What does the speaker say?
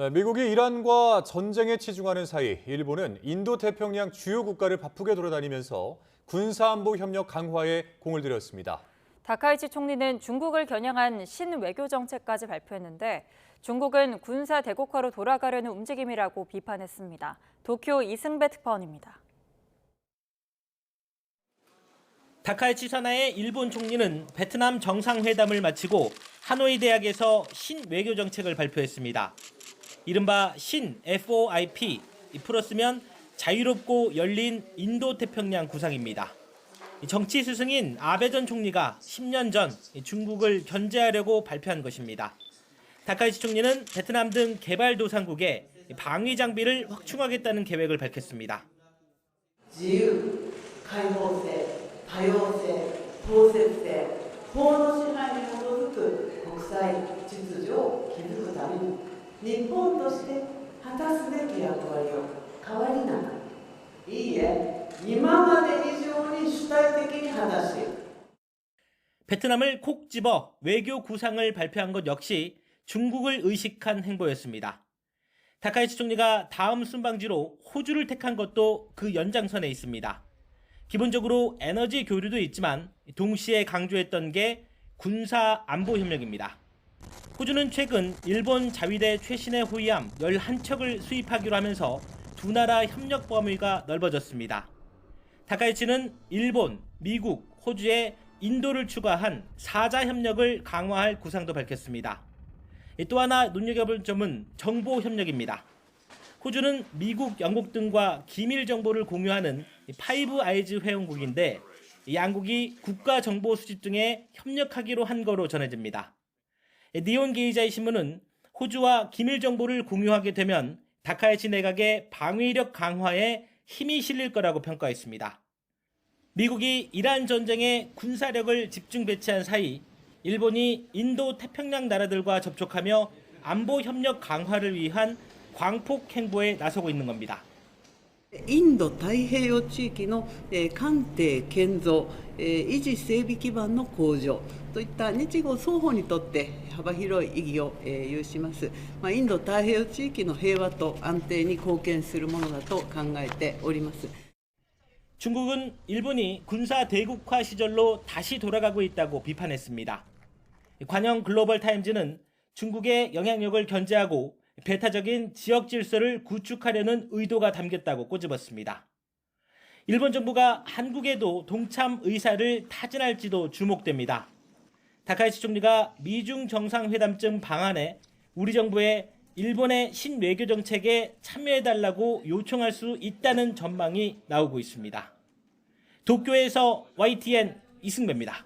네, 미국이 이란과 전쟁에 치중하는 사이 일본은 인도태평양 주요 국가를 바쁘게 돌아다니면서 군사안보 협력 강화에 공을 들였습니다. 다카이치 총리는 중국을 겨냥한 신외교 정책까지 발표했는데 중국은 군사 대국화로 돌아가려는 움직임이라고 비판했습니다. 도쿄 이승배 특파원입니다. 다카이치 산하의 일본 총리는 베트남 정상회담을 마치고 하노이 대학에서 신외교 정책을 발표했습니다. 이른바 신 FOIP, 풀었으면 자유롭고 열린 인도태평양 구상입니다. 정치 스승인 아베 전 총리가 10년 전 중국을 견제하려고 발표한 것입니다. 다카이치 총리는 베트남 등 개발도상국에 방위 장비를 확충하겠다는 계획을 밝혔습니다. 자유, 개방성, 다양성, 포셉성, 법의 시한에基づく国際秩序を築くために日本として果たすべき役割を変わりなく、いいえ、今まで以上に主体的に果たしている。 베트남을 콕 집어 외교 구상을 발표한 것 역시 중국을 의식한 행보였습니다. 다카이치 총리가 다음 순방지로 호주를 택한 것도 그 연장선에 있습니다. 기본적으로 에너지 교류도 있지만 동시에 강조했던 게 군사 안보 협력입니다. 호주는 최근 일본 자위대 최신의 호위함 11척을 수입하기로 하면서 두 나라 협력 범위가 넓어졌습니다. 다카이치는 일본, 미국, 호주에 인도를 추가한 4자 협력을 강화할 구상도 밝혔습니다. 또 하나 눈여겨볼 점은 정보 협력입니다. 호주는 미국, 영국 등과 기밀 정보를 공유하는 파이브 아이즈 회원국인데 양국이 국가 정보 수집 등에 협력하기로 한 거로 전해집니다. 니온 게이자이 신문은 호주와 기밀 정보를 공유하게 되면 다카이치 내각의 방위력 강화에 힘이 실릴 거라고 평가했습니다. 미국이 이란 전쟁에 군사력을 집중 배치한 사이 일본이 인도 태평양 나라들과 접촉하며 안보 협력 강화를 위한 광폭 행보에 나서고 있는 겁니다. インド太平洋地域の艦艇建造、維持整備基盤の向上といった日豪双方にとって幅広い意義を有します。インド太平洋地域の平和と安定に貢献するものだと考えております。 중국은 일본이 군사 대국화 시절로 다시 돌아가고 있다고 비판했습니다. 관영 글로벌 타임즈는 중국의 영향력을 견제하고 배타적인 지역 질서를 구축하려는 의도가 담겼다고 꼬집었습니다. 일본 정부가 한국에도 동참 의사를 타진할지도 주목됩니다. 다카이치 총리가 미중 정상회담쯤 방한해 우리 정부에 일본의 신외교 정책에 참여해달라고 요청할 수 있다는 전망이 나오고 있습니다. 도쿄에서 YTN 이승배입니다.